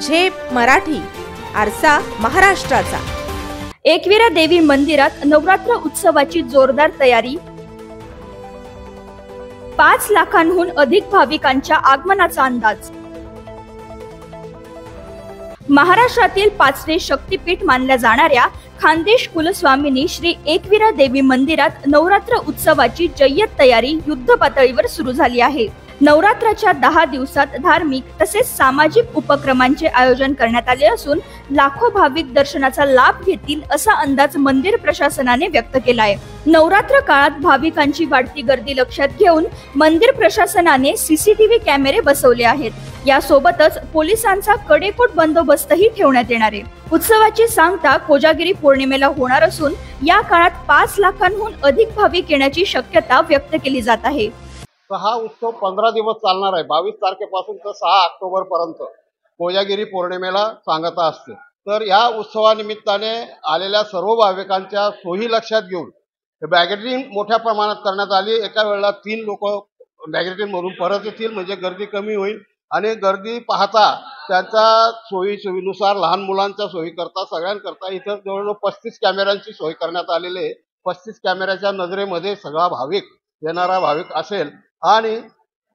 झेप मराठी, आरसा महाराष्ट्राचा। एकविरा देवी मंदिरात नवरात्र उत्सवाची जोरदार तयारी। 5 लाखांहून अधिक भाविकांच्या आगमनाचा अंदाज। महाराष्ट्रातील 5वे शक्तीपीठ मानल्या जाणाऱ्या खानदेश कुलस्वामिनी श्री एकविरा देवी मंदिरात नवरात्र उत्सवाची जय्यत तयारी युद्ध पातळीवर सुरू झाली आहे। नवरात्राच्या 10 दिवसात धार्मिक तसेच सामाजिक उपक्रमांचे आयोजन करण्यात आले असून लाखो भाविक दर्शनाचा लाभ घेतील असा अंदाज मंदिर प्रशासनाने व्यक्त केला आहे। नवरात्र काळात भाविकांची वाढती गर्दी लक्षात घेऊन मंदिर प्रशासनाने सीसीटीव्ही कॅमेरे बसवले आहेत। यासोबतच पोलिसांचा कडेकोट बंदोबस्तही ठेवण्यात येणार आहे। उत्सवाची सांगता कोजागिरी पौर्णिमेला होणार असून या काळात 5 लाखांहून अधिक भाविक येण्याची शक्यता व्यक्त केली जात आहे। हा उत्सव 15 दिवस चालणार आहे। 22 तारखेपासून तर 6 ऑक्टोबर पर्यंत कोजागिरी पौर्णिमेला सांगता असते। तर या उत्सवानिमित्ताने आलेल्या सर्व भाविकांच्या सोयी लक्षात घेऊन बॅरिकेडिंग मोठ्या प्रमाणात करण्यात आली। एका वेळेला 3 लोक बॅरिकेडिंग मधून परत येतील म्हणजे गर्दी कमी होईल आणि गर्दी पाहता त्यांच्या सोयीनुसार लहान मुलांच्या सोयी करता सगळ्यांकरता इथं जवळजवळ 35 कॅमेऱ्यांची सोय करण्यात आलेली आहे। 35 कॅमेऱ्याच्या नजरेमध्ये सगळा भाविक येणारा भाविक असेल आणि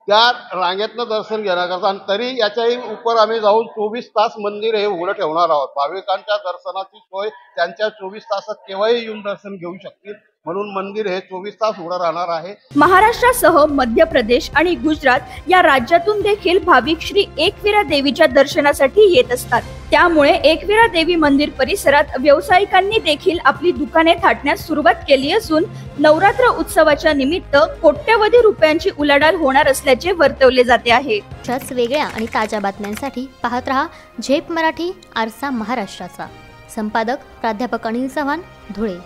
त्या रांगेतनं दर्शन घेण्याकरता आणि तरी याच्याही उपर आम्ही जाऊन 24 तास मंदिर हे उघडं ठेवणार आहोत। भाविकांच्या दर्शनाची सोय त्यांच्या 24 तासात केव्हाही येऊन दर्शन घेऊ शकतील म्हणून मंदिर हे 24 तास उघडं राहणार आहे। महाराष्ट्रासह मध्य प्रदेश आणि गुजरात या राज्यातून देखील भाविक श्री एकविरा देवीच्या दर्शनासाठी येत असतात। त्यामुळे एकविरा देवी मंदिर परिसरात व्यावसायिकांनी देखील आपली दुकाने थाटण्यास सुरुवात केली असून नवरात्र उत्सवाच्या निमित्त कोट्यवधी रुपयांची उलाढाल होणार असल्याचे वर्तवले जाते आहे। अशाच वेगळ्या आणि ताज्या बातम्यांसाठी पाहत रहा झेप मराठी, आरसा महाराष्ट्राचा। संपादक प्राध्यापक अनिल चव्हाण, धुळे।